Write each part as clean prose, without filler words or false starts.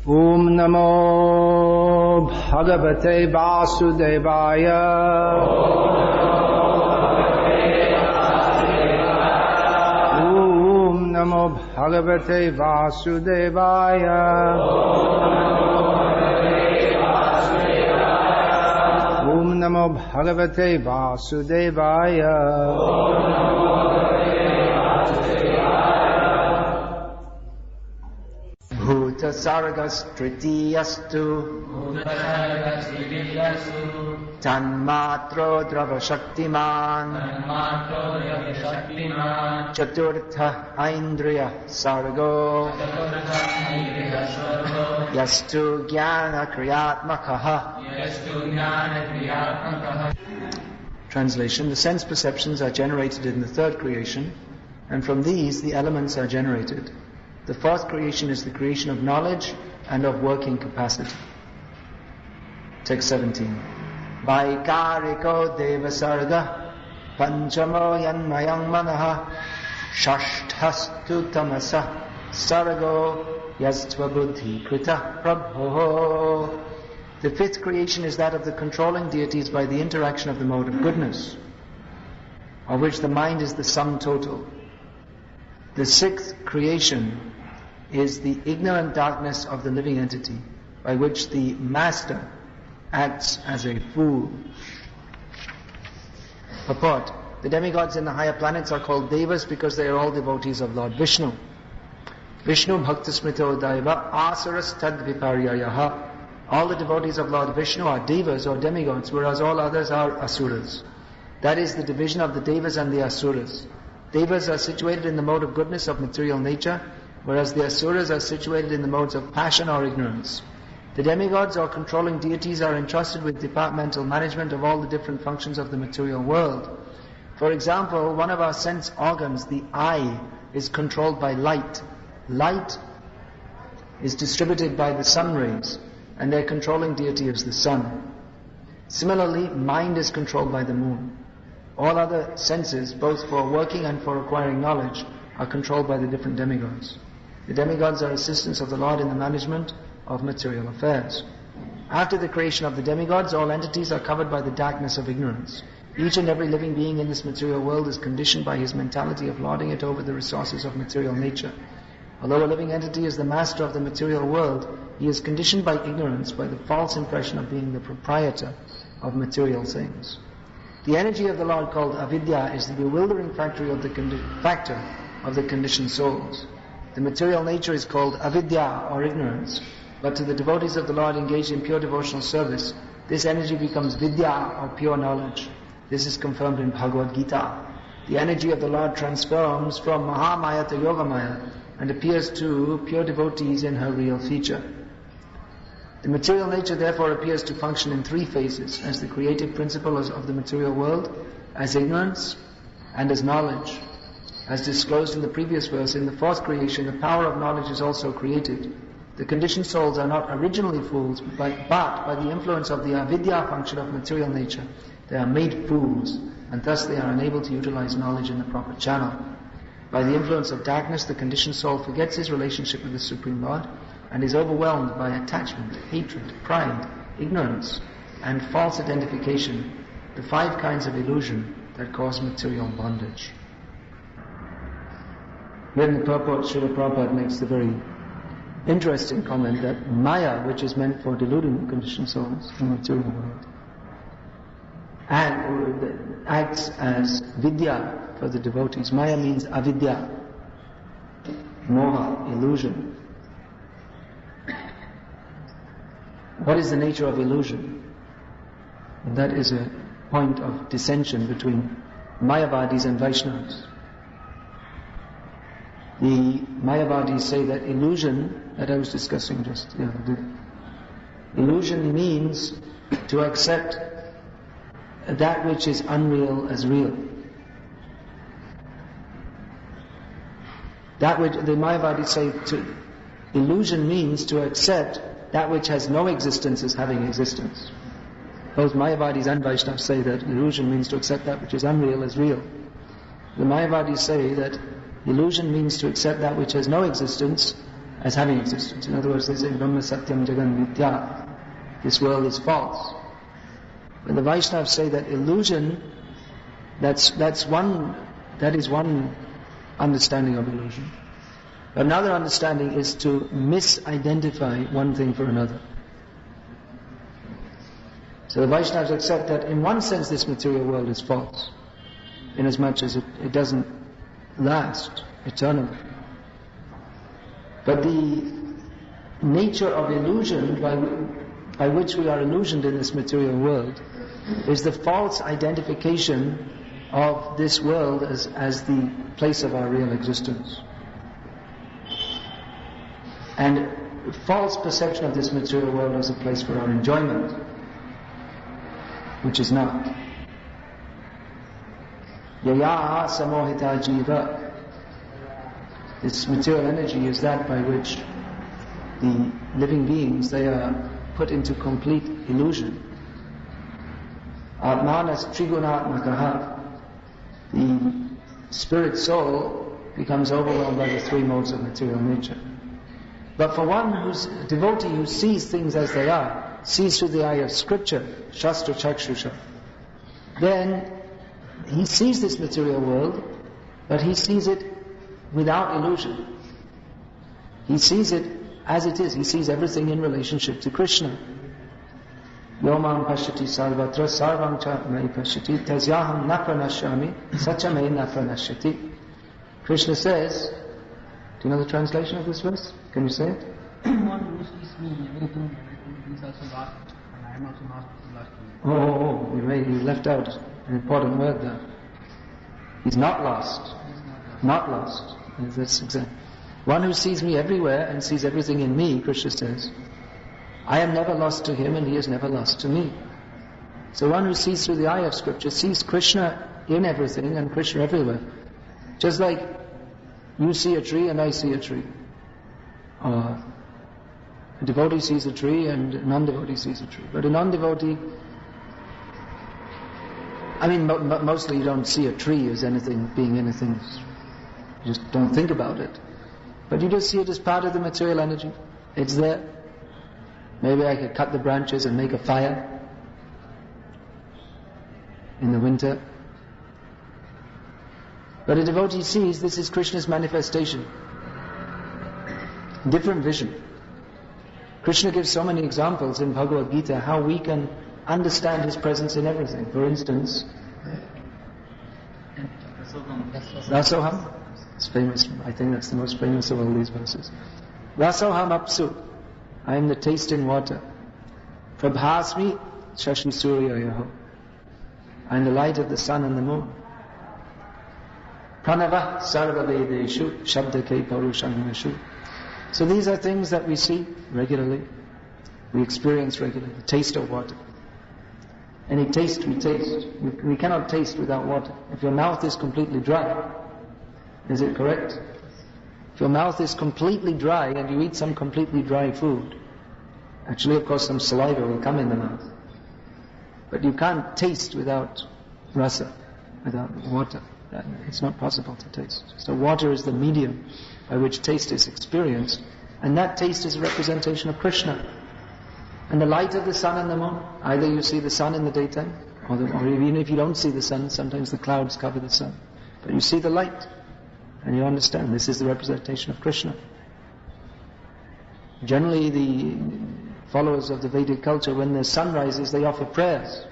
Om Namo Bhagavate Vasudevaya. Om Namo Bhagavate Vasudevaya. Om Namo Bhagavate Vasudevaya. Bhuta Sargas Tritiyastu Tanmatro Drava Shaktiman Chaturtha Aindriya Sargo Yastu Jnana Kriyatmakaha. Translation: the sense perceptions are generated in the third creation, and from these the elements are generated. The fourth creation is the creation of knowledge and of working capacity. Text 17. Vaikariko devasarga panchamo yanmayang manaha shashtastu tamasa sargo yastva buddhi krita prabho. The fifth creation is that of the controlling deities by the interaction of the mode of goodness, of which the mind is the sum total. The sixth creation is the ignorant darkness of the living entity, by which the master acts as a fool. Purport: the demigods in the higher planets are called devas because they are all devotees of Lord Vishnu. Vishnu bhaktasmrito daiva asuras tad viparyayaha. All the devotees of Lord Vishnu are devas or demigods, whereas all others are asuras. That is the division of the devas and the asuras. Devas are situated in the mode of goodness of material nature, whereas the asuras are situated in the modes of passion or ignorance. The demigods or controlling deities are entrusted with departmental management of all the different functions of the material world. For example, one of our sense organs, the eye, is controlled by light. Light is distributed by the sun rays, and their controlling deity is the sun. Similarly, mind is controlled by the moon. All other senses, both for working and for acquiring knowledge, are controlled by the different demigods. The demigods are assistants of the Lord in the management of material affairs. After the creation of the demigods, all entities are covered by the darkness of ignorance. Each and every living being in this material world is conditioned by his mentality of lording it over the resources of material nature. Although a living entity is the master of the material world, he is conditioned by ignorance, by the false impression of being the proprietor of material things. The energy of the Lord, called avidya, is the bewildering factor of the conditioned souls. The material nature is called avidya or ignorance, but to the devotees of the Lord engaged in pure devotional service, this energy becomes vidya or pure knowledge. This is confirmed in Bhagavad-gita. The energy of the Lord transforms from Mahamaya to Yogamaya and appears to pure devotees in her real feature. The material nature therefore appears to function in three phases: as the creative principle of the material world, as ignorance, and as knowledge. As disclosed in the previous verse, in the fourth creation, the power of knowledge is also created. The conditioned souls are not originally fools, but by the influence of the avidya function of material nature, they are made fools, and thus they are unable to utilize knowledge in the proper channel. By the influence of darkness, the conditioned soul forgets his relationship with the Supreme Lord, and is overwhelmed by attachment, hatred, pride, ignorance, and false identification, the five kinds of illusion that cause material bondage. Here in the purport, Srila Prabhupada makes the very interesting comment that Maya, which is meant for deluding the conditioned souls in the material world, acts as vidya for the devotees. Maya means avidya, moha, illusion. What is the nature of illusion? And that is a point of dissension between Mayavadis and Vaishnavas. The Mayavadis say that illusion, that I was discussing just the other day, illusion means to accept that which is unreal as real. That which the Mayavadis say, illusion means to accept that which has no existence as having existence. Both Mayavadis and Vaishnavas say that illusion means to accept that which is unreal as real. The Mayavadis say that illusion means to accept that which has no existence as having existence. In other words, they say Brahma Satyam Jagan Vidya, this world is false. When the Vaishnavas say that illusion, that is one understanding of illusion. Another understanding is to misidentify one thing for another. So the Vaishnavas accept that in one sense this material world is false, inasmuch as it doesn't last eternally. But the nature of illusion by which we are illusioned in this material world is the false identification of this world as the place of our real existence. And false perception of this material world as a place for our enjoyment, which is not. Yaya samohita jiva. This material energy is that by which the living beings, they are put into complete illusion. Atmanas trigunatmakaha. The spirit soul becomes overwhelmed by the three modes of material nature. But for one who's a devotee who sees things as they are, sees through the eye of scripture, shastra chakshusha, then he sees this material world, but he sees it without illusion. He sees it as it is. He sees everything in relationship to Krishna. Yomam pashyati sarvatra sarvam cha mai pashyati tasyaham na pranashyami sacha mai na pranashyati. Krishna says, do you know the translation of this verse? Can you say it? One who sees me, everything is also lost, and I am also lost in you. You left out an important word there. He's not lost. Not lost. That's exactly. One who sees me everywhere and sees everything in me, Krishna says, I am never lost to him and he is never lost to me. So one who sees through the eye of scripture sees Krishna in everything and Krishna everywhere. Just like you see a tree and I see a tree. A devotee sees a tree and a non-devotee sees a tree. But a non-devotee, mostly you don't see a tree as anything, being anything. You just don't think about it. But you just see it as part of the material energy. It's there. Maybe I could cut the branches and make a fire in the winter. But a devotee sees this is Krishna's manifestation. Different vision. Krishna gives so many examples in Bhagavad-gita how we can understand his presence in everything. For instance, Rasoham. It's famous. I think that's the most famous of all these verses. Rasoham apsu. I am the tasting water. Prabhasmi shashi suryayaho. I am the light of the sun and the moon. Pranava sarva vedeshu shabdake parushangmashu. So these are things that we see regularly, we experience regularly. The taste of water. Any taste we taste. We cannot taste without water. If your mouth is completely dry, is it correct? If your mouth is completely dry and you eat some completely dry food, actually of course some saliva will come in the mouth. But you can't taste without rasa, without water. It's not possible to taste. So water is the medium by which taste is experienced, and that taste is a representation of Krishna. And the light of the sun and the moon, either you see the sun in the daytime, or even if you don't see the sun, sometimes the clouds cover the sun. But you see the light, and you understand this is the representation of Krishna. Generally the followers of the Vedic culture, when the sun rises, they offer prayers.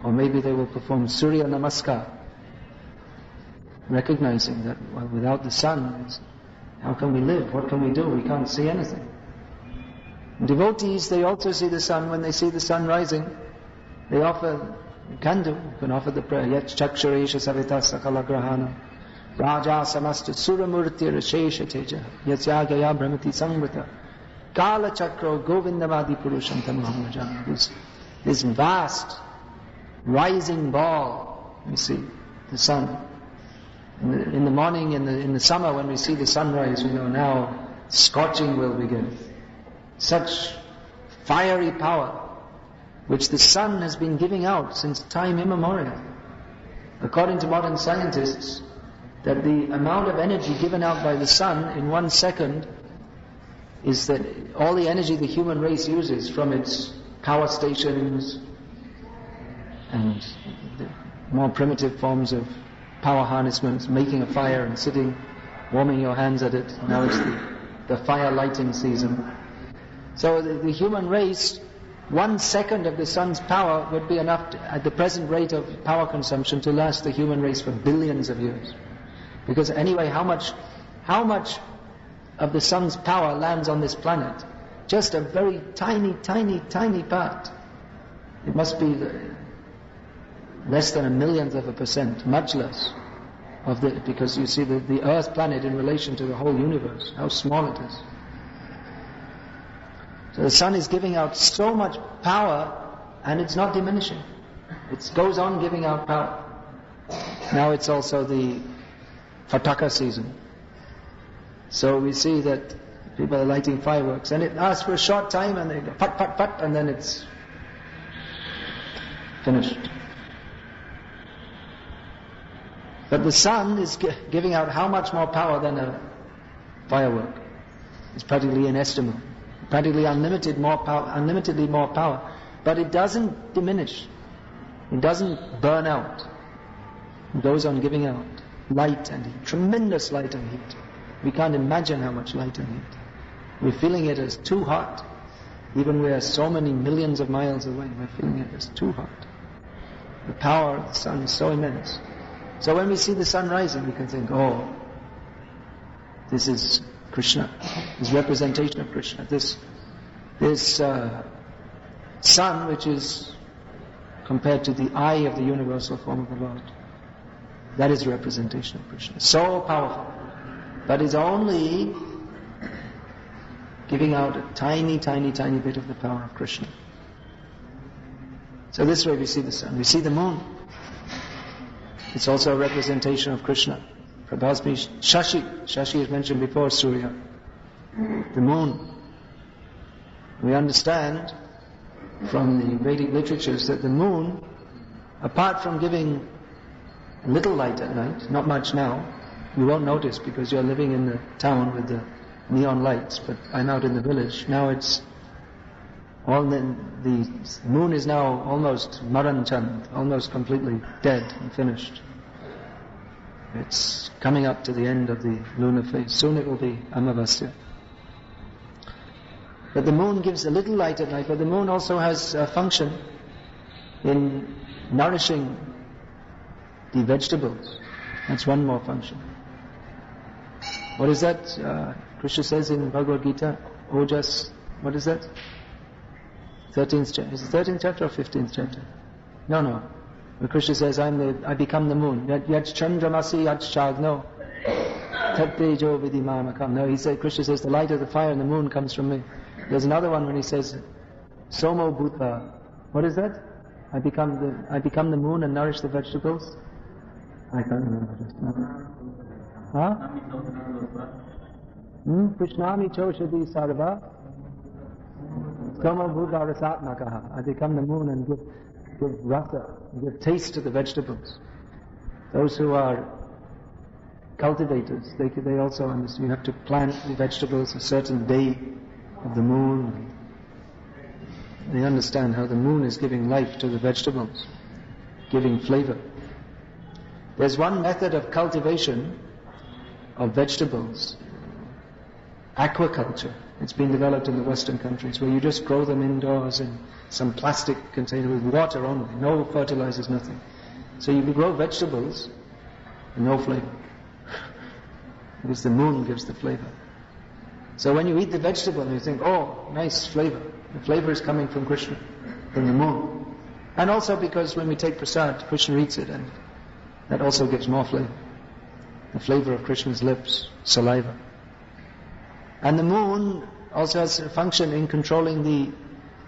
Or maybe they will perform Surya Namaskar, recognizing that without the sun, how can we live? What can we do? We can't see anything. Devotees, they also see the sun. When they see the sun rising, they offer, you can offer the prayer, Yat Chaksharesha Savita Sakala Grahana Raja Samasta Suramurti Rashesha Teja Yatyagaya Brahmati Samvrita Kala Chakro Govindamadi Purusham Tamahamajan. This vast rising ball, you see, the sun. In the morning, in the summer, when we see the sunrise, we know now scorching will begin. Such fiery power, which the sun has been giving out since time immemorial. According to modern scientists, that the amount of energy given out by the sun in 1 second is that all the energy the human race uses from its power stations and the more primitive forms of power harnessment, making a fire and sitting, warming your hands at it. Now it's the fire lighting season. So the human race, 1 second of the sun's power would be enough at the present rate of power consumption to last the human race for billions of years. Because anyway, how much of the sun's power lands on this planet? Just a very tiny, tiny, tiny part. It must be less than 1/1,000,000%, much less because you see the Earth planet in relation to the whole universe, how small it is. So the sun is giving out so much power, and it's not diminishing. It goes on giving out power. Now it's also the Fataka season. So we see that people are lighting fireworks, and it lasts for a short time, and they go pat, pat, pat, and then it's finished. But the sun is giving out how much more power than a firework? It's practically inestimable. Practically unlimitedly more power. But it doesn't diminish. It doesn't burn out. It goes on giving out light and heat, tremendous light and heat. We can't imagine how much light and heat. We're feeling it as too hot. Even we are so many millions of miles away, we're feeling it as too hot. The power of the sun is so immense. So when we see the sun rising, we can think, oh, this is Krishna, this representation of Krishna. This sun, which is compared to the eye of the universal form of the Lord, that is a representation of Krishna. So powerful. But it's only giving out a tiny, tiny, tiny bit of the power of Krishna. So this way we see the sun. We see the moon. It's also a representation of Krishna. Prabhupada Shashi. Shashi is mentioned before Surya. The moon. We understand from the Vedic literatures that the moon, apart from giving a little light at night, not much now, you won't notice because you're living in the town with the neon lights, but I'm out in the village. Now it's all the moon is now almost Maranchand, almost completely dead and finished. It's coming up to the end of the lunar phase. Soon it will be Amavasya. But the moon gives a little light at night, but the moon also has a function in nourishing the vegetables. That's one more function. What is that? Krishna says in Bhagavad-gita, Ojas, what is that? 13th chapter. Is it 13th chapter or 15th chapter? No. Where Krishna says, I become the moon. Yat chandramasi yat shagno tat tejo vidimamakam. No, Krishna says, the light of the fire and the moon comes from me. There's another one when he says, Somo bhutva. What is that? I become the moon and nourish the vegetables. I can't remember just now. Huh? Krishnami choshadi sarva Somo bhutva rasatmakaha. I become the moon and give rasa, give taste to the vegetables. Those who are cultivators, they also understand. You have to plant the vegetables a certain day of the moon. They understand how the moon is giving life to the vegetables, giving flavor. There's one method of cultivation of vegetables, aquaculture. It's been developed in the Western countries, where you just grow them indoors in some plastic container with water only, no fertilizers, nothing. So you grow vegetables and no flavor, because the moon gives the flavor. So when you eat the vegetable, you think, oh, nice flavor. The flavor is coming from Krishna, from the moon. And also because when we take prasad, Krishna eats it, and that also gives more flavor. The flavor of Krishna's lips, saliva. And the moon also has a function in controlling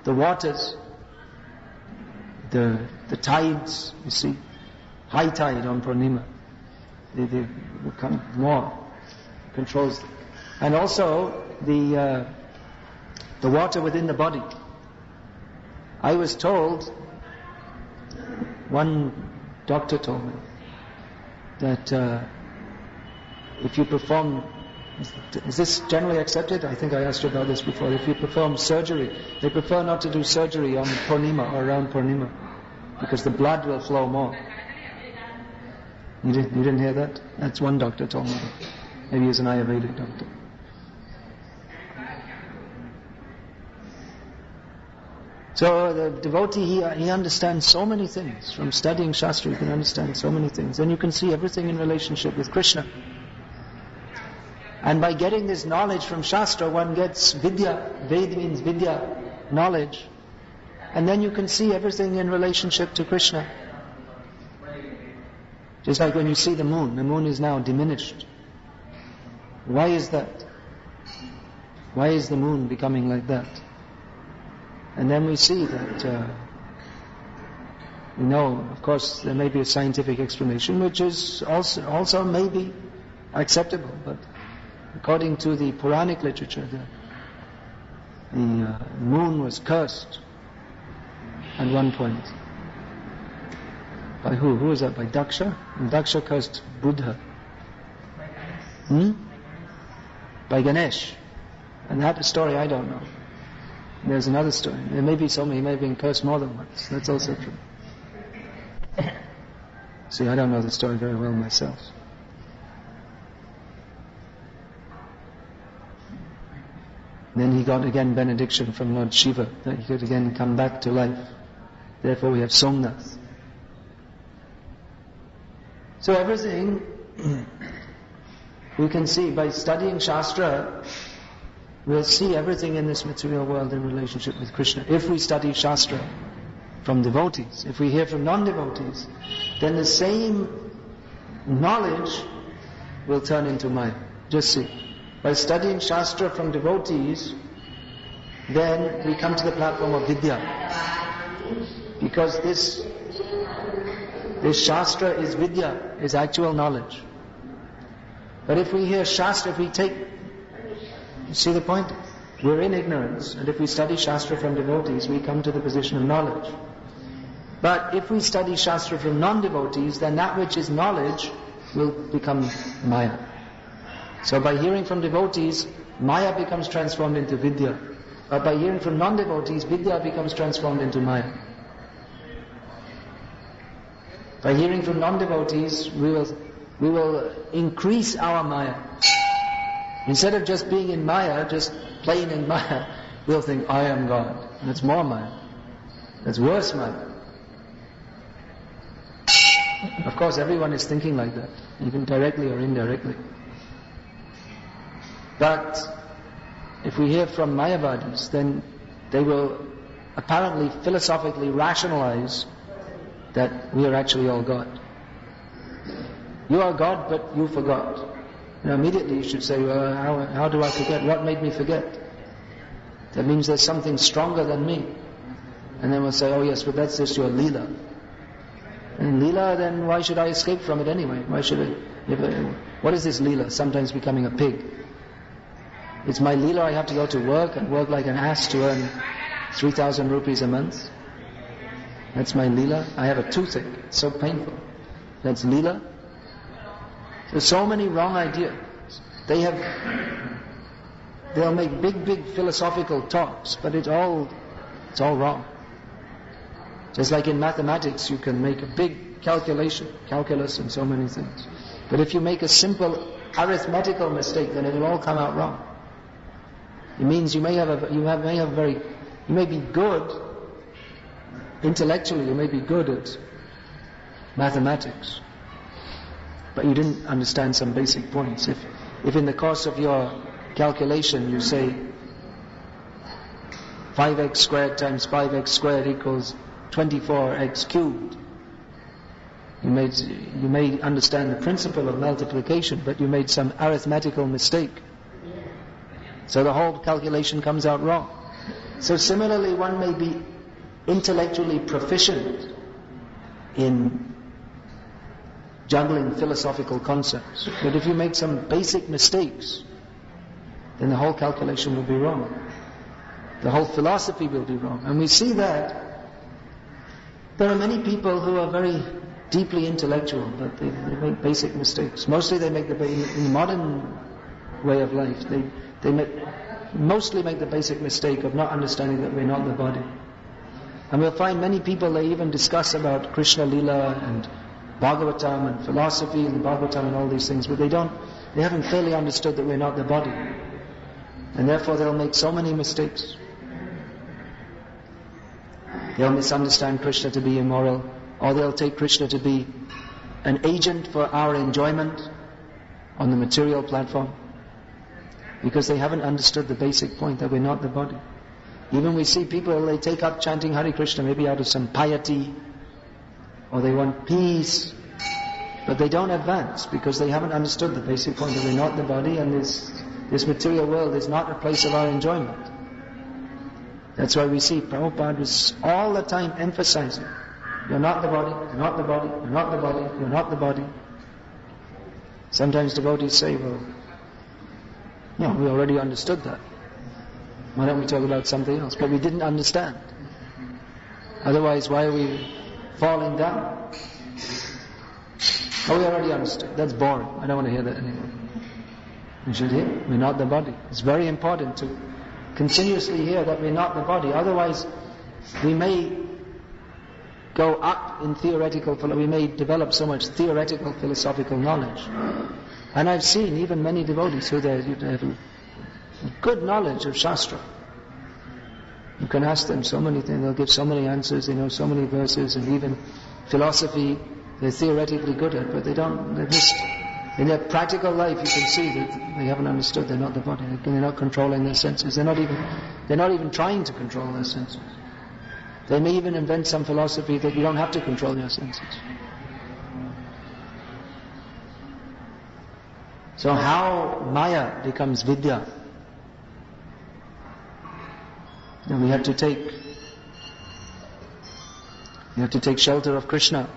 the waters, the tides, you see. High tide on Purnima. They become more, controls them. And also the water within the body. I was told, one doctor told me, that if you perform Is this generally accepted? I think I asked you about this before. If you perform surgery, they prefer not to do surgery on Purnima or around Purnima because the blood will flow more. You didn't hear that? That's one doctor told me. Maybe he's an Ayurvedic doctor. So the devotee, he understands so many things. From studying Shastra, you can understand so many things. And you can see everything in relationship with Krishna. And by getting this knowledge from Shastra, one gets Vidya. Ved means Vidya, knowledge. And then you can see everything in relationship to Krishna. Just like when you see the moon is now diminished. Why is that? Why is the moon becoming like that? And then we see that, of course, there may be a scientific explanation, which is also maybe acceptable, but according to the Puranic literature, the moon was cursed at one point. By who? Who was that? By Daksha? And Daksha cursed Buddha. By Ganesh. And that story I don't know. There's another story. There may be so many, he may have been cursed more than once. That's also true. See, I don't know the story very well myself. Then he got again benediction from Lord Shiva that he could again come back to life. Therefore we have Somnath. So everything we can see by studying Shastra. We'll see everything in this material world in relationship with Krishna. If we study Shastra from devotees, if we hear from non-devotees, then the same knowledge will turn into Maya. Just see. By studying Shastra from devotees, then we come to the platform of Vidya. Because this Shastra is Vidya, is actual knowledge. But if we hear Shastra, if we take... You see the point? We're in ignorance, and if we study Shastra from devotees, we come to the position of knowledge. But if we study Shastra from non-devotees, then that which is knowledge will become Maya. So by hearing from devotees, Maya becomes transformed into Vidya. But by hearing from non-devotees, Vidya becomes transformed into Maya. By hearing from non-devotees, we will increase our Maya. Instead of just being in Maya, just playing in Maya, we'll think, I am God. And that's more Maya. That's worse Maya. Of course, everyone is thinking like that, even directly or indirectly. But if we hear from Mayavadis, then they will apparently philosophically rationalize that we are actually all God. You are God, but you forgot. Immediately you should say, well, how do I forget? What made me forget? That means there's something stronger than me. And then we'll say, oh yes, but that's just your Leela. And Leela, then why should I escape from it anyway? Why should I? What is this Leela? Sometimes becoming a pig. It's my Leela, I have to go to work and work like an ass to earn 3,000 rupees a month. That's my Leela. I have a toothache. It's so painful. That's Leela. There's so many wrong ideas. They'll make big philosophical talks, but it's all wrong. Just like in mathematics, you can make a big calculus and so many things. But if you make a simple arithmetical mistake, then it will all come out wrong. It means you may be good intellectually, you may be good at mathematics, but you didn't understand some basic points. If in the course of your calculation you say 5x squared times 5x squared equals 24x cubed, you may understand the principle of multiplication, but you made some arithmetical mistake. So the whole calculation comes out wrong. So similarly, one may be intellectually proficient in juggling philosophical concepts, but if you make some basic mistakes, then the whole calculation will be wrong. The whole philosophy will be wrong. And we see that there are many people who are very deeply intellectual, but they make basic mistakes. Mostly they make in modern way of life. They mostly make the basic mistake of not understanding that we're not the body. And we'll find many people, they even discuss about Krishna Lila and Bhagavatam and philosophy and Bhagavatam and all these things, but they haven't clearly understood that we're not the body. And therefore they'll make so many mistakes. They'll misunderstand Krishna to be immoral, or they'll take Krishna to be an agent for our enjoyment on the material platform, because they haven't understood the basic point that we're not the body. Even we see people, they take up chanting Hare Krishna maybe out of some piety, or they want peace, but they don't advance because they haven't understood the basic point that we're not the body, and this material world is not a place of our enjoyment. That's why we see Prabhupada was all the time emphasizing, you're not the body, you're not the body, you're not the body, you're not the body. Sometimes devotees say, well, we already understood that. Why don't we talk about something else? But we didn't understand. Otherwise, why are we falling down? We already understood. That's boring. I don't want to hear that anymore. We should hear, we're not the body. It's very important to continuously hear that we're not the body. Otherwise, we may go up in we may develop so much theoretical philosophical knowledge. And I've seen even many devotees who have good knowledge of Shastra. You can ask them so many things, they'll give so many answers, they know so many verses, and even philosophy they're theoretically good at, but they've missed. In their practical life you can see that they haven't understood they're not the body, they're not controlling their senses, they're not even trying to control their senses. They may even invent some philosophy that you don't have to control your senses. So how Maya becomes Vidya? And we have to take shelter of Krishna.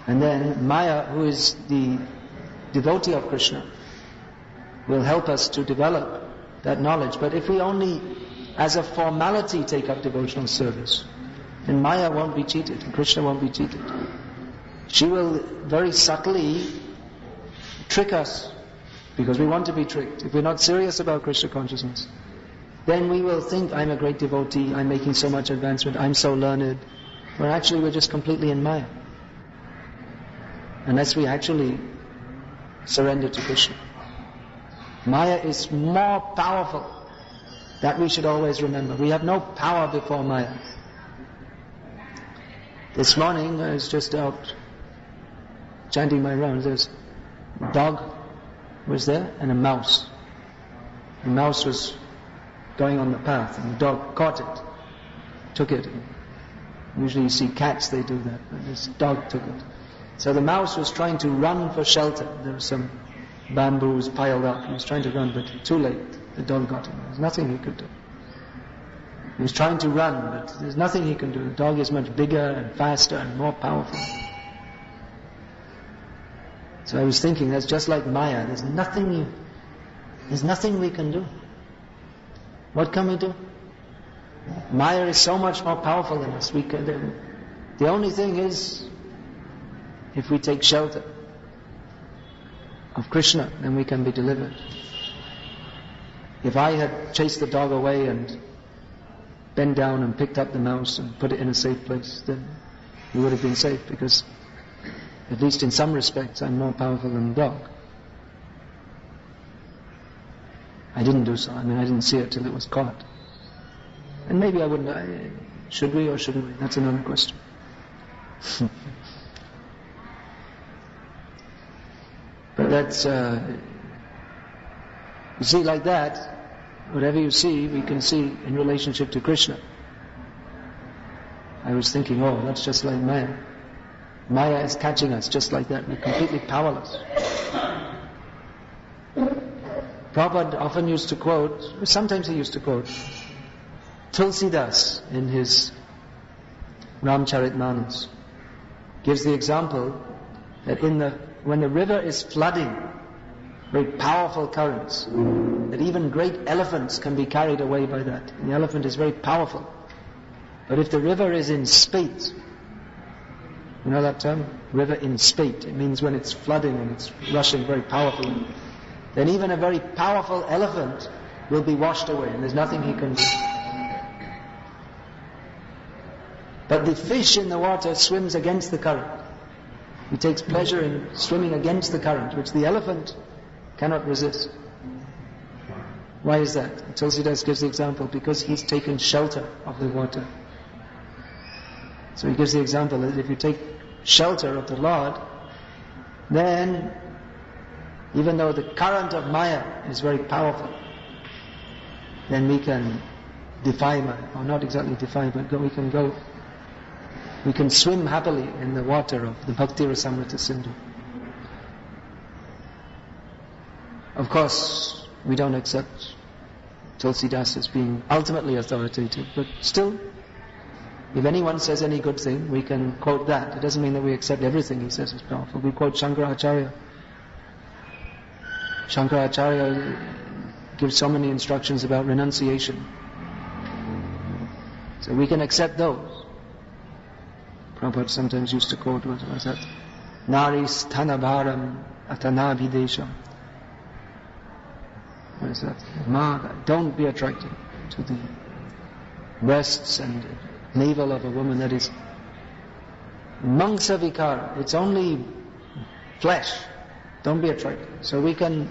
And then Maya, who is the devotee of Krishna, will help us to develop that knowledge. But if we only, as a formality, take up devotional service, then Maya won't be cheated, and Krishna won't be cheated. She will very subtly trick us, because we want to be tricked. If we're not serious about Krishna consciousness, then we will think, I'm a great devotee, I'm making so much advancement, I'm so learned, when actually we're just completely in Maya. Unless we actually surrender to Krishna. Maya is more powerful. That we should always remember. We have no power before Maya. This morning I was just out chanting my rounds. There's a dog was there and a mouse. The mouse was going on the path and the dog caught it, took it. Usually you see cats, they do that, but this dog took it. So the mouse was trying to run for shelter. There were some bamboos piled up. He was trying to run, but too late. The dog got him. There's nothing he could do. He was trying to run, but there's nothing he can do. The dog is much bigger and faster and more powerful. So I was thinking, that's just like Maya. There's nothing we can do. What can we do? Maya is so much more powerful than us. The only thing is, if we take shelter of Krishna, then we can be delivered. If I had chased the dog away and bent down and picked up the mouse and put it in a safe place, then we would have been safe, because at least in some respects I'm more powerful than the dog. I didn't do so. I didn't see it till it was caught. And maybe I wouldn't. Should we or shouldn't we? That's another question. But that's, you see, like that, whatever you see, we can see in relationship to Krishna. I was thinking, that's just like Maya. Maya is catching us just like that. We're completely powerless. Prabhupada often used to quote, sometimes he used to quote, Tulsidas in his Ramcharitmanas. Gives the example that when the river is flooding, very powerful currents, that even great elephants can be carried away by that. And the elephant is very powerful. But if the river is in spate, you know that term? River in spate. It means when it's flooding and it's rushing very powerfully. then even a very powerful elephant will be washed away, and there's nothing he can do. But the fish in the water swims against the current. He takes pleasure in swimming against the current, which the elephant cannot resist. Why is that? Tulsidas gives the example, because he's taken shelter of the water. So he gives the example that if you take shelter of the Lord, then even though the current of Maya is very powerful, then we can defy Maya, or not exactly defy, but we can swim happily in the water of the Bhakti Rasamrita Sindhu. Of course, we don't accept Tulsidas as being ultimately authoritative, but still, if anyone says any good thing, we can quote that. It doesn't mean that we accept everything he says is powerful. We quote Shankaracharya. Shankaracharya gives so many instructions about renunciation. So we can accept those. Prabhupada sometimes used to quote, what was that? Nari sthanabharam atanabhidesham. What is that? Don't be attracted to the breasts and navel of a woman. That is mangsa vikara. It's only flesh. Don't be attracted. So we can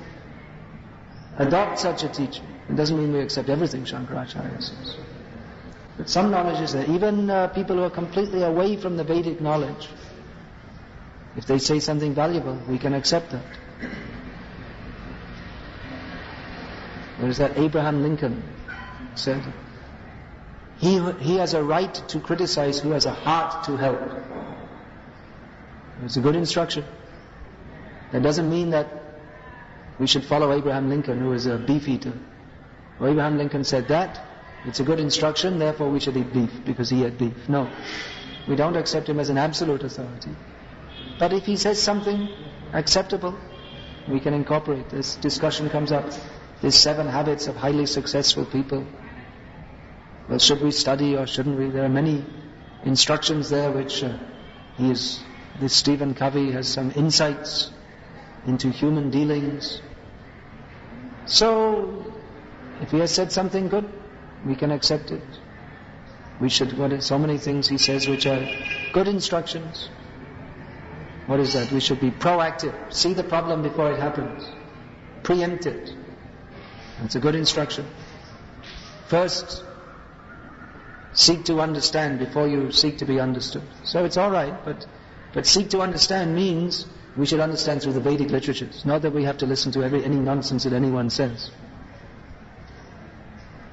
adopt such a teaching. It doesn't mean we accept everything Shankaracharya says. But some knowledge is there. Even people who are completely away from the Vedic knowledge, if they say something valuable, we can accept that. There is that Abraham Lincoln said, he has a right to criticize who has a heart to help. It's a good instruction. That doesn't mean that we should follow Abraham Lincoln, who is a beef eater. Well, Abraham Lincoln said that, it's a good instruction, therefore we should eat beef, because he ate beef. No. We don't accept him as an absolute authority. But if he says something acceptable, we can incorporate. This discussion comes up. There's 7 habits of highly successful people. Well, should we study or shouldn't we? There are many instructions there which this Stephen Covey has some insights into human dealings. So, if he has said something good, we can accept it. We should, so many things he says which are good instructions. What is that? We should be proactive. See the problem before it happens. Preempt it. It's a good instruction. First, seek to understand before you seek to be understood. So it's alright, but seek to understand means we should understand through the Vedic literatures. Not that we have to listen to any nonsense that anyone says.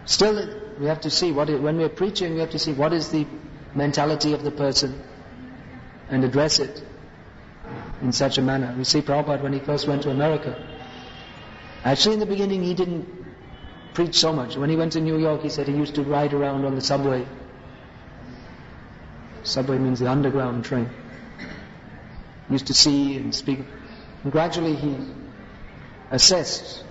Still, we have to see, when we are preaching, we have to see what is the mentality of the person and address it in such a manner. We see Prabhupada when he first went to America. Actually, in the beginning, he didn't preach so much. When he went to New York, he said he used to ride around on the subway. Subway means the underground train. He used to see and speak. And gradually he assessed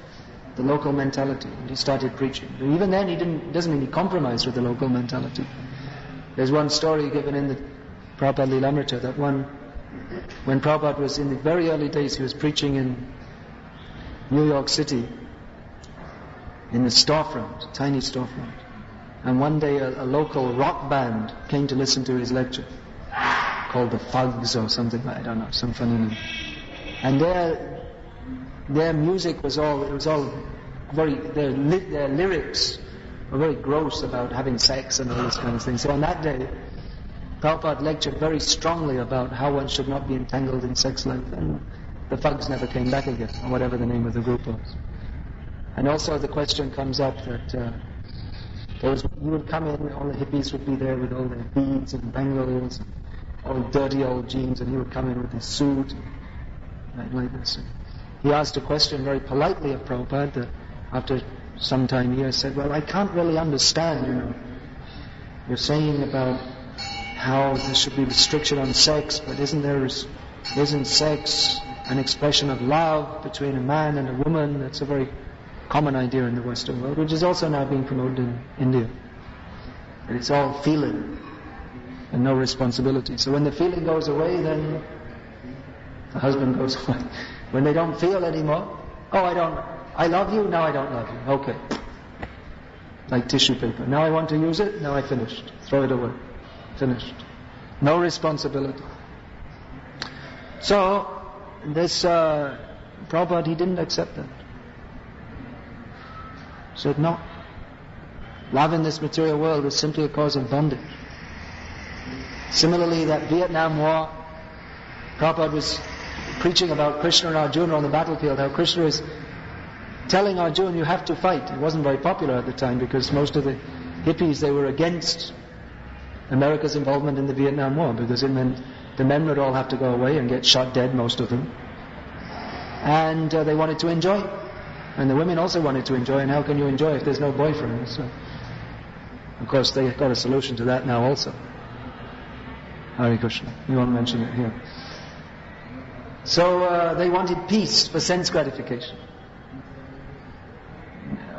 the local mentality and he started preaching. But even then, doesn't mean he compromised with the local mentality. There's one story given in the Prabhupada Lilamrita that when Prabhupada was in the very early days, he was preaching in New York City, in the storefront, tiny storefront. And one day a local rock band came to listen to his lecture, called the Fugs or something, I don't know, some funny name. And their music was all very, their lyrics were very gross about having sex and all this kind of thing. So on that day, Prabhupada lectured very strongly about how one should not be entangled in sex life, and the Fugs never came back again, or whatever the name of the group was. And also the question comes up that you would come in, all the hippies would be there with all their beads and bangles, all dirty old jeans, and he would come in with his suit, like this. He asked a question very politely of Prabhupada that after some time he said, well, I can't really understand, you're saying about how there should be restriction on sex, but isn't sex an expression of love between a man and a woman? That's a very common idea in the Western world, which is also now being promoted in India. And it's all feeling and no responsibility. So when the feeling goes away, then the husband goes away. When they don't feel anymore, Oh, I love you, now I don't love you. Okay. Like tissue paper. Now I want to use it, now I finished. Throw it away. Finished. No responsibility. So, this Prabhupada, he didn't accept that. He said, no. Love in this material world is simply a cause of bondage. Similarly, that Vietnam War, Prabhupada was preaching about Krishna and Arjuna on the battlefield, how Krishna is telling Arjuna, you have to fight. It wasn't very popular at the time because most of the hippies, they were against America's involvement in the Vietnam War because it meant the men would all have to go away and get shot dead, most of them. And they wanted to enjoy. And the women also wanted to enjoy. And how can you enjoy if there's no boyfriend? So, of course, they got a solution to that now also. Hare Krishna. You won't mention it here. So they wanted peace for sense gratification.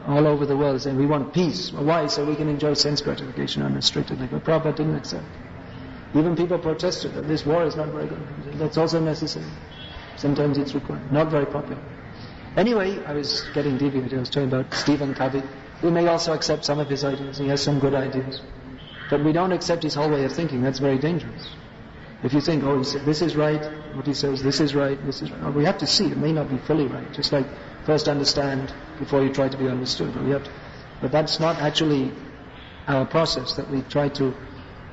All over the world saying, we want peace. Well, why? So we can enjoy sense gratification unrestrictedly. But Prabhupada didn't accept. Even people protested that this war is not very good. That's also necessary. Sometimes it's required. Not very popular. Anyway, I was getting deviated. I was talking about Stephen Covey. We may also accept some of his ideas. He has some good ideas. But we don't accept his whole way of thinking. That's very dangerous. If you think, oh, he said, this is right, what he says, this is right, this is right. Well, we have to see. It may not be fully right. Just like first understand before you try to be understood. But that's not actually our process, that we try to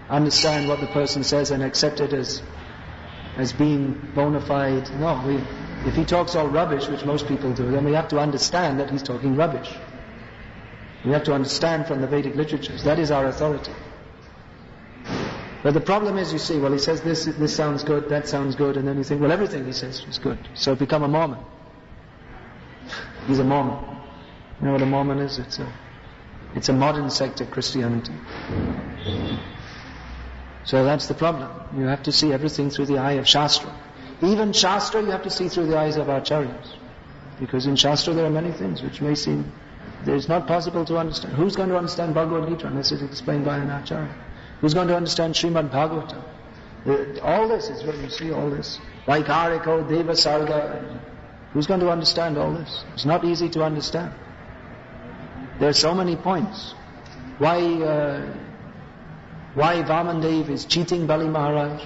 understand what the person says and accept it as being bona fide. No, if he talks all rubbish, which most people do, then we have to understand that he's talking rubbish. We have to understand from the Vedic literatures. That is our authority. But the problem is, you see, well, he says this sounds good, that sounds good, and then you think, well, everything he says is good. So become a Mormon. He's a Mormon. You know what a Mormon is? It's a modern sect of Christianity. So that's the problem. You have to see everything through the eye of Shastra. Even Shastra you have to see through the eyes of Acharyas. Because in Shastra there are many things which may seem, it's not possible to understand. Who's going to understand Bhagavad-gita unless it's explained by an Acharya? Who's going to understand Srimad Bhagavatam? All this is what you see, all this. Vaikariko, Deva Sarga. Who's going to understand all this? It's not easy to understand. There are so many points. Why Vamandev is cheating Bali Maharaj?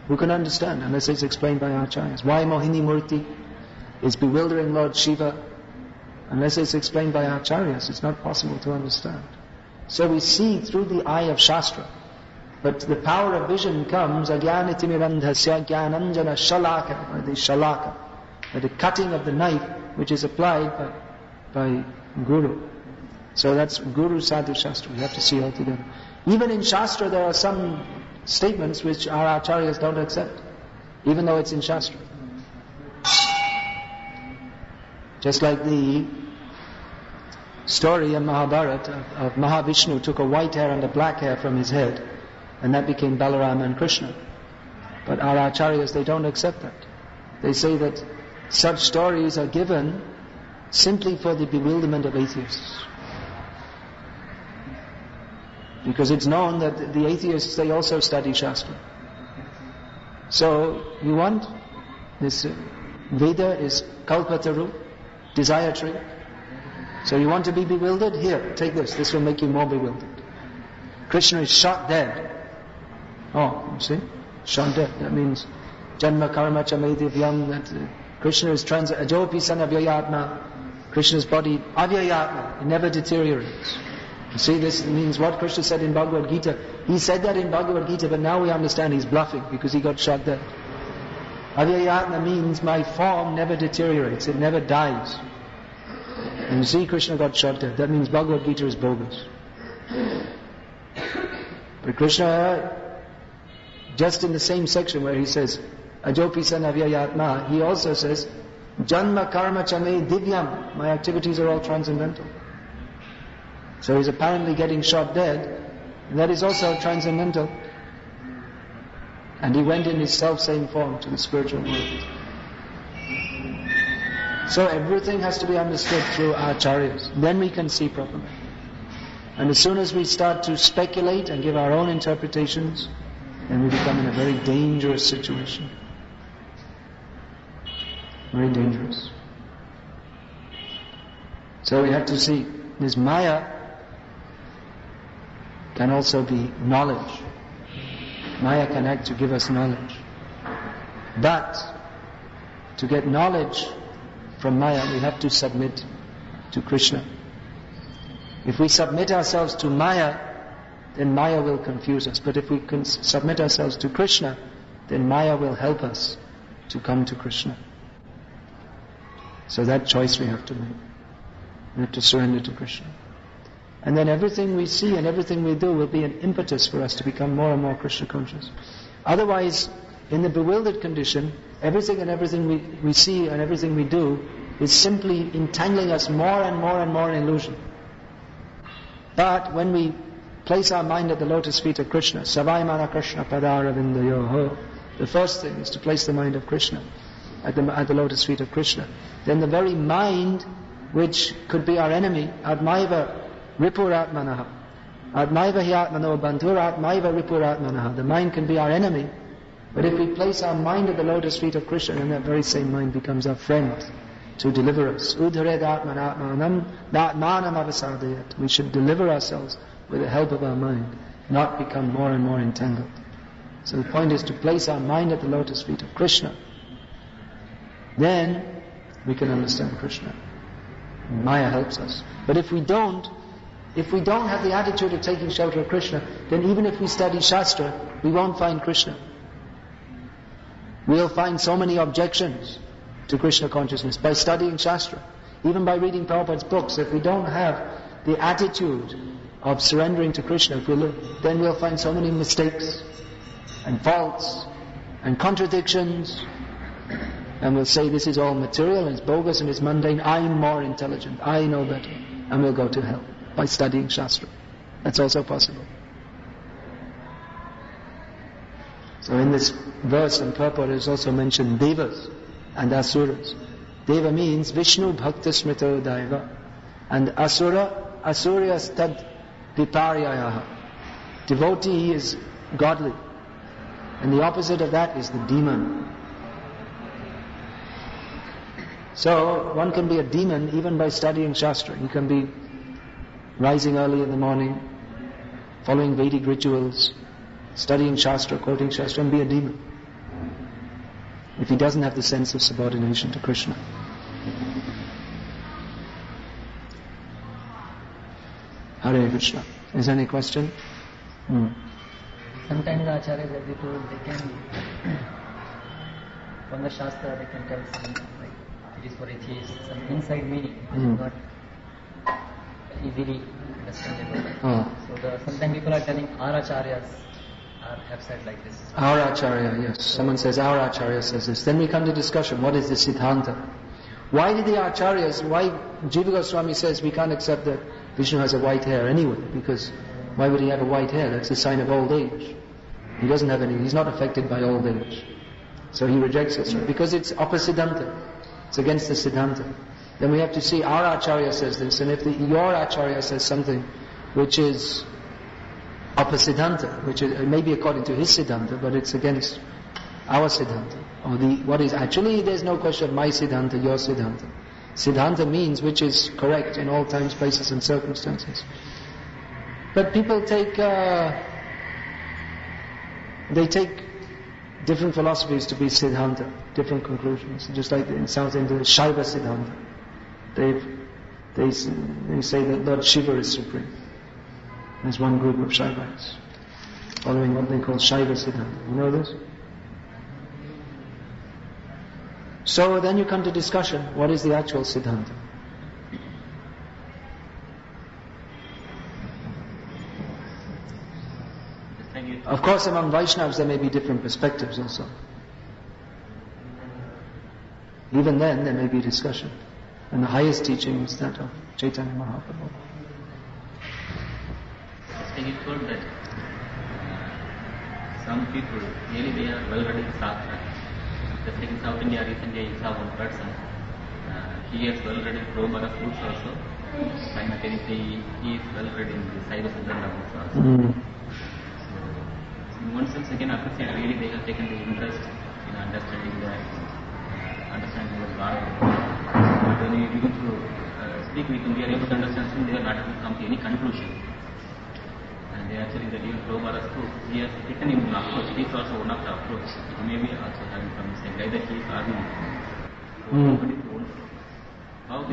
Who can understand unless it's explained by Acharyas? Why Mohini Murti is bewildering Lord Shiva? Unless it's explained by Acharyas, it's not possible to understand. So we see through the eye of Shastra. But the power of vision comes, agyanitimirandhasya jnananjana shalaka, by the shalaka, by the cutting of the knife which is applied by Guru. So that's Guru Sadhu Shastra. We have to see all together. Even in Shastra there are some statements which our Acharyas don't accept, even though it's in Shastra. Just like the story in Mahabharata of Mahavishnu took a white hair and a black hair from his head, and that became Balarama and Krishna. But our Acharyas, they don't accept that. They say that such stories are given simply for the bewilderment of atheists. Because it's known that the atheists, they also study Shastra. So, you want this Veda is Kalpataru, desire tree. So you want to be bewildered? Here, take this. This will make you more bewildered. Krishna is shot dead. Oh, you see? Shot dead. That means Janma Karma Chame Divyam, that Krishna is Ajopi Sana Vyayatma. Krishna's body, Avyayatma, it never deteriorates. You see, this means what Krishna said in Bhagavad-gita. He said that in Bhagavad-gita, but now we understand he's bluffing because he got shot dead. Avyayatma means my form never deteriorates, it never dies. And you see, Krishna got shot dead. That means Bhagavad-gita is bogus. But Krishna, just in the same section where he says, Ajopi Sanavyayatma, he also says, Janma Karma Chame Divyam, my activities are all transcendental. So he's apparently getting shot dead, and that is also transcendental. And he went in his self-same form to the spiritual world. So everything has to be understood through Acharyas. Then we can see properly. And as soon as we start to speculate and give our own interpretations, then we become in a very dangerous situation. Very dangerous. So we have to see, this Maya can also be knowledge. Maya can act to give us knowledge. But to get knowledge from Maya, we have to submit to Krishna. If we submit ourselves to Maya, then Maya will confuse us. But if we can submit ourselves to Krishna, then Maya will help us to come to Krishna. So that choice we have to make. We have to surrender to Krishna. And then everything we see and everything we do will be an impetus for us to become more and more Krishna conscious. Otherwise, in the bewildered condition, everything we see and everything we do is simply entangling us more and more and more in illusion. But when we place our mind at the lotus feet of Krishna, Savai Mana Krishna Padara Vindayoho, the first thing is to place the mind of Krishna at the lotus feet of Krishna. Then the very mind, which could be our enemy, Admaiva Ripuratmanaha, Admaiva Hyatmano Bandhuratmaiva Ripuratmanaha, the mind can be our enemy, but if we place our mind at the lotus feet of Krishna, then that very same mind becomes our friend to deliver us. Udhared Atmanatmanam Natmanam Avasadayat. We should deliver ourselves with the help of our mind, not become more and more entangled. So the point is to place our mind at the lotus feet of Krishna. Then we can understand Krishna. Maya helps us. But if we don't have the attitude of taking shelter of Krishna, then even if we study Shastra, we won't find Krishna. We'll find so many objections to Krishna consciousness by studying Shastra. Even by reading Prabhupada's books, if we don't have the attitude of surrendering to Krishna, then we'll find so many mistakes and faults and contradictions, and we'll say this is all material and it's bogus and it's mundane, I'm more intelligent, I know better, and we'll go to hell by studying Shastra. That's also possible. So in this verse and purport is also mentioned Devas and Asuras. Deva means Vishnu Bhakti Smrito Daiva, and Asurya Tad Viparyayaha. Devotee is godly, and the opposite of that is the demon. So one can be a demon even by studying Shastra. You can be rising early in the morning, following Vedic rituals, studying Shastra, quoting Shastra, and be a demon if he doesn't have the sense of subordination to Krishna. Hare Krishna. Is there any question? Sometimes the acharyas have been told they can, from the Shastra, they can tell something like it is for atheists, some inside meaning, which is not easily understandable. So sometimes people are telling our acharyas have said like this. Our acharya, yes. Someone says our acharya says this. Then we come to discussion. What is the siddhanta? Why did the acharyas? Why Jiva Goswami says we can't accept that Vishnu has a white hair anyway? Because why would he have a white hair? That's a sign of old age. He doesn't have any. He's not affected by old age. So he rejects this because it's opposiddhanta. It's against the siddhanta. Then we have to see our acharya says this, and if your acharya says something which is opposiddhanta, which is maybe according to his siddhanta, but it's against our siddhanta, or what is actually, there's no question of my siddhanta, your siddhanta. Siddhanta means which is correct in all times, places and circumstances. But people take different philosophies to be siddhanta, different conclusions. Just like in South India, Shaiva siddhanta. They say that Lord Shiva is supreme. There's one group of Shaivas following what they call Shaiva siddhanta. You know this? So then you come to discussion, what is the actual siddhanta? Of course, among Vaishnavas there may be different perspectives also. Even then, there may be discussion. And the highest teaching is that of Chaitanya Mahaprabhu. He told that some people, really they are well read in Shastra. Just like in South India, recently I saw one person, he is well read in Prabhupada fruits also. Simultaneously, he is well read in the Saiva Siddhanta books also. In one sense, again, appreciate really they have taken the interest in understanding the God. But when you begin to speak with him, we are able to understand him, they are not able to come to any conclusion. And they actually, the real Prabhupada's book, he has written in an approach, it is also one of the approach. It may be also having from the same guy that he is arguing.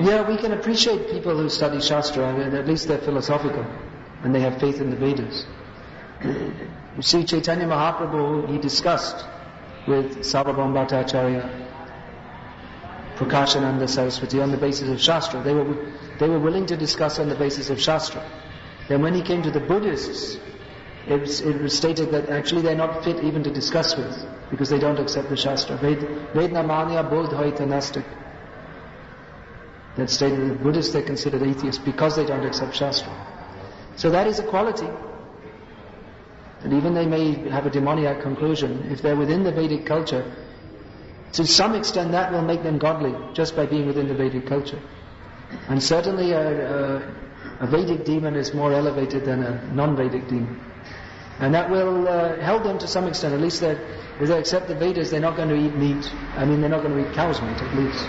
Yeah, we can appreciate people who study Shastra, and at least they're philosophical, and they have faith in the Vedas. You see, Chaitanya Mahaprabhu, he discussed with Sarvabhauma Bhattacharya, Prakashananda Saraswati on the basis of Shastra. They were willing to discuss on the basis of Shastra. Then when he came to the Buddhists, it was stated that actually they're not fit even to discuss with, because they don't accept the Shastra. Vedna manya bodhaita nastik. That stated that the Buddhists, they're considered atheists because they don't accept Shastra. So that is a quality. And even they may have a demoniac conclusion. If they're within the Vedic culture, to some extent that will make them godly, just by being within the Vedic culture. And certainly a Vedic demon is more elevated than a non-Vedic demon. And that will help them to some extent. At least if they accept the Vedas, they're not going to eat meat. I mean, they're not going to eat cow's meat, at least.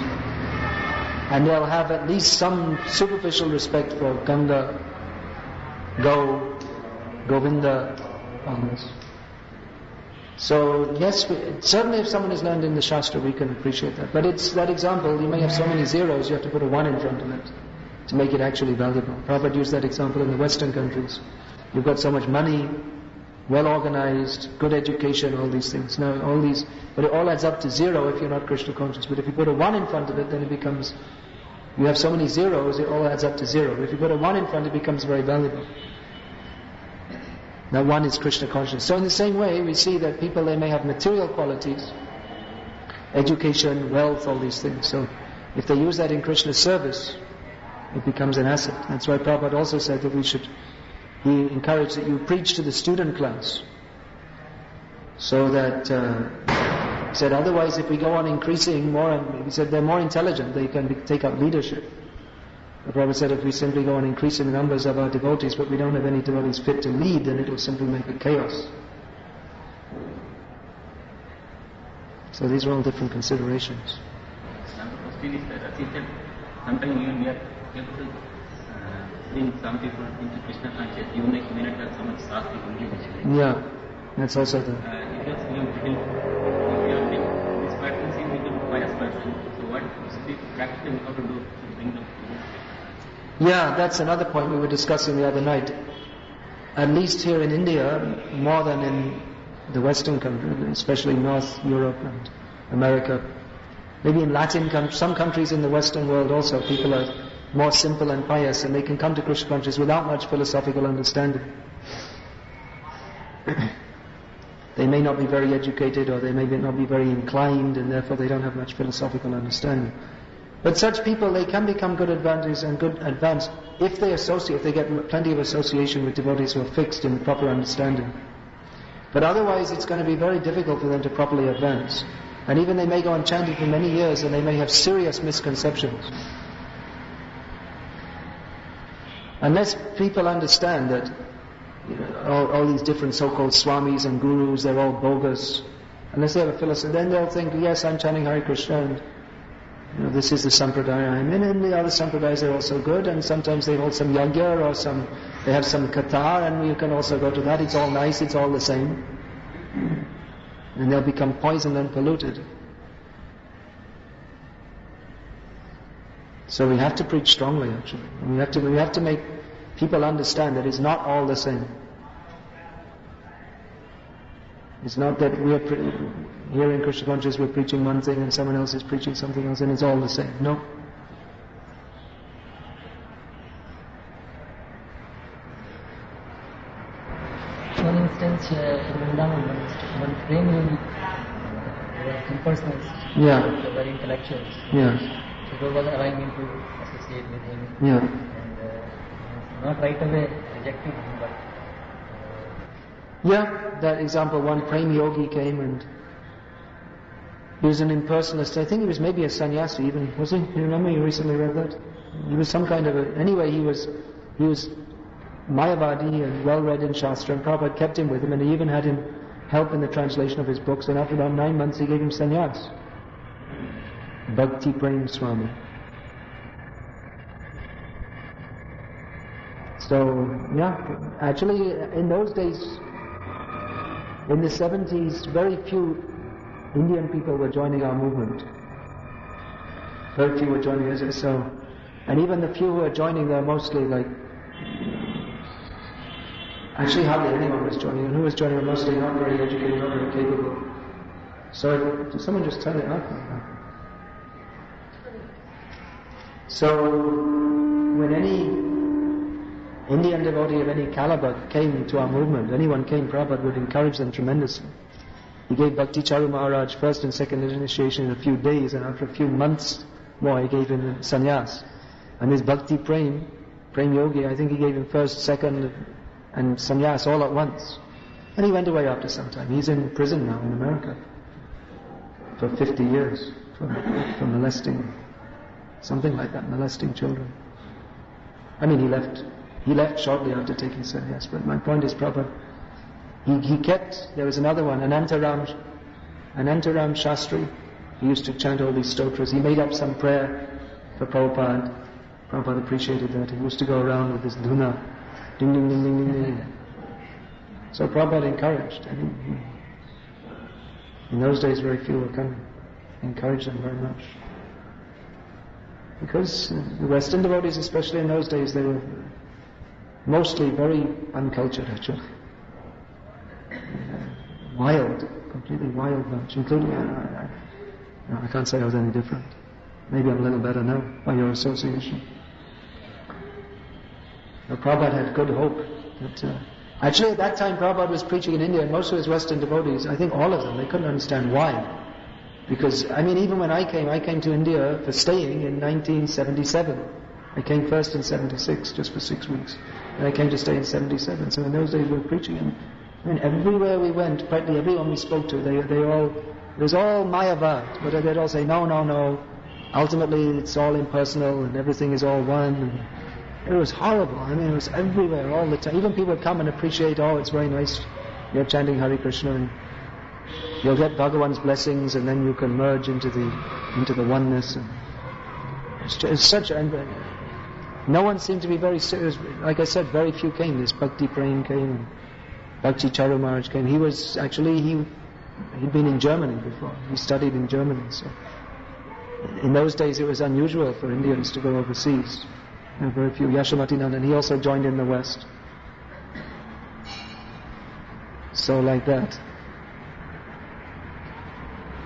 And they'll have at least some superficial respect for Ganga, Govinda, others. So yes, certainly if someone is learned in the Shastra, we can appreciate that. But it's that example, you may have so many zeros, you have to put a 1 in front of it to make it actually valuable. Prabhupada used that example in the Western countries. You've got so much money, well organized, good education, all these things. Now but it all adds up to 0 if you're not Krishna conscious. But if you put a 1 in front of it, then it becomes, you have so many zeros, it all adds up to 0. But if you put a 1 in front, it becomes very valuable. That 1 is Krishna conscious. So in the same way, we see that people, they may have material qualities, education, wealth, all these things. So if they use that in Krishna's service, it becomes an asset. That's why Prabhupada also said that we encourage that you preach to the student class. So that, he said, otherwise if we go on increasing more, he said they're more intelligent, they can take up leadership. The Prabhupada said if we simply go on increasing the numbers of our devotees, but we don't have any devotees fit to lead, then it will simply make a chaos. So these are all different considerations. Another question is that, he said, sometimes we are able to bring some people into Krishna consciousness, even they may not have so much Shastra English. Yeah, that's also the... if you are this person seems to be a pious person, so what should be practically how to do to bring them? Yeah, that's another point we were discussing the other night. At least here in India, more than in the Western countries, especially North Europe and America. Maybe in Latin countries, some countries in the Western world also, people are more simple and pious, and they can come to Krishna consciousness without much philosophical understanding. They may not be very educated, or they may not be very inclined, and therefore they don't have much philosophical understanding. But such people, they can become good advantages and good advanced if they associate, if they get plenty of association with devotees who are fixed in proper understanding. But otherwise it's going to be very difficult for them to properly advance. And even they may go on chanting for many years and they may have serious misconceptions. Unless people understand that all these different so-called swamis and gurus, they're all bogus. Unless they have a philosophy, then they'll think, yes, I'm chanting Hare Krishna and this is the sampradaya I'm in, and the other sampradayas are also good, and sometimes they hold some yagya or they have some katha, and you can also go to that. It's all nice, it's all the same. And they'll become poisoned and polluted. So we have to preach strongly, actually. We have to make people understand that it's not all the same. It's not that here in Krishna consciousness we're preaching one thing and someone else is preaching something else and it's all the same. No. One instance in Vrindavan, one prem yogi, they were impersonals, they were very intellectuals. Yeah. So God was allowing him to associate with him. Yeah. And not right away rejecting him, but that example, one prem yogi came and he was an impersonalist. I think he was maybe a sannyasi even, was he? You remember, you recently read that? He was some kind of anyway he was Mayavadi and well read in Shastra, and Prabhupada kept him with him, and he even had him help in the translation of his books, and after about 9 months he gave him sannyas. Bhakti Prem Swami. So, yeah, actually in those days, in the 70s, very few Indian people were joining our movement. Very few were joining us. So, and even the few who were joining, they were mostly like, actually hardly anyone was joining. And who was joining were mostly not very educated, not very capable. So, did someone just turn it up? So, when any Indian devotee of any caliber came to our movement, anyone came, Prabhupada would encourage them tremendously. He gave Bhakti Charu Maharaj first and second initiation in a few days, and after a few months more he gave him sannyas. And his Bhakti Prem Yogi, I think he gave him first, second and sannyas all at once. And he went away after some time. He's in prison now in America for 50 years for molesting, something like that, molesting children. I mean, he left shortly after taking sannyas, but my point is, Prabhupada, he kept, there was another one, Anantaram Shastri. He used to chant all these stotras. He made up some prayer for Prabhupada. Prabhupada appreciated that. He used to go around with this dhuna, ding ding ding ding ding ding. So Prabhupada encouraged. In those days very few were coming. He encouraged them very much. Because the Western devotees, especially in those days, they were mostly very uncultured actually. Wild, completely wild bunch, including, I can't say I was any different. Maybe I'm a little better now by your association. But Prabhupada had good hope that, actually at that time Prabhupada was preaching in India, and most of his Western devotees, I think all of them, they couldn't understand why. Because, I mean, even when I came to India for staying in 1977. I came first in 76, just for 6 weeks. And I came to stay in 77. So in those days we were preaching, and I mean, everywhere we went, practically everyone we spoke to, it was all Mayavad, but they'd all say, no, ultimately it's all impersonal and everything is all one. And it was horrible. I mean, it was everywhere, all the time. Even people would come and appreciate, it's very nice, you're chanting Hare Krishna, and you'll get Bhagavan's blessings, and then you can merge into the oneness. And it's such, no one seemed to be very serious. Like I said, very few came. This Bhakti Prem came, and Bhakti Charu Maharaj came. He was actually, he'd been in Germany before. He studied in Germany. So in those days it was unusual for Indians to go overseas. Very few. Yashamati Nandan, he also joined in the West. So like that.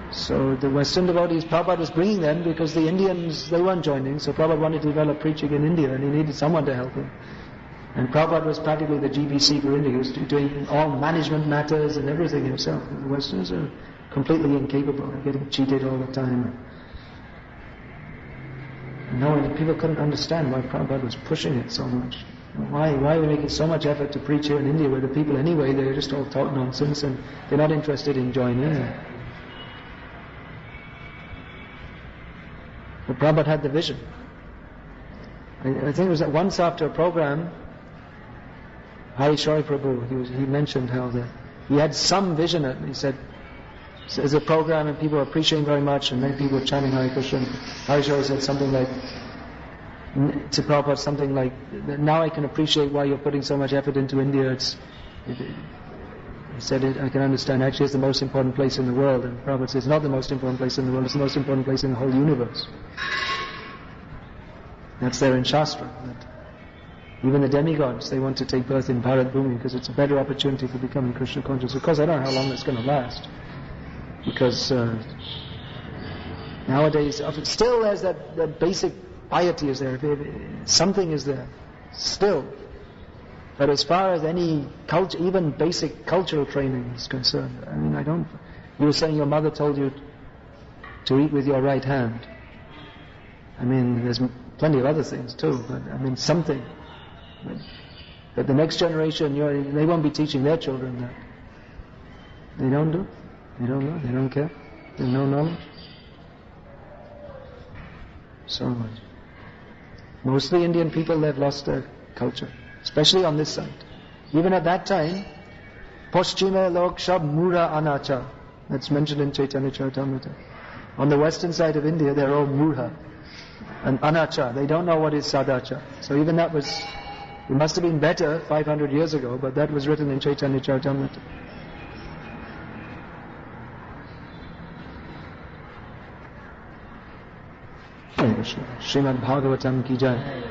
So the Western devotees, Prabhupada was bringing them because the Indians, they weren't joining. So Prabhupada wanted to develop preaching in India, and he needed someone to help him. And Prabhupada was practically the GBC for India. He was doing all management matters and everything himself. The Westerners are completely incapable. They're getting cheated all the time. And people couldn't understand why Prabhupada was pushing it so much. Why are we making so much effort to preach here in India, where the people anyway, they're just all talk nonsense and they're not interested in joining. But Prabhupada had the vision. I think it was that once after a program, Hari Shori Prabhu, he mentioned how he had some vision. He said, there's a program and people are appreciating very much, and many people are chanting Hare Krishna. Hari Shori said something like, to Prabhupada, something like, now I can appreciate why you're putting so much effort into India. He said, I can understand, actually it's the most important place in the world. And Prabhupada says, it's not the most important place in the world, it's the most important place in the whole universe. That's there in Shastra. That even the demigods, they want to take birth in Bharat Bhumi because it's a better opportunity for becoming Krishna conscious. Of course, I don't know how long that's going to last. Because nowadays, still there's that basic piety is there. Something is there. Still. But as far as any culture, even basic cultural training is concerned, I mean, you were saying your mother told you to eat with your right hand. I mean, there's plenty of other things too, but I mean, something. But the next generation, they won't be teaching their children that. They don't do. They don't know. They don't care. They have no knowledge. So much. Most of the Indian people, they've lost their culture. Especially on this side. Even at that time, Paschima Lok Shab Mura Anacha. That's mentioned in Chaitanya Charitamrita. On the western side of India, they're all Mura and Anacha. They don't know what is Sadacha. So even that was It must have been better 500 years ago, but that was written in Chaitanya Charitamrita. Srimad Bhagavatam ki jai.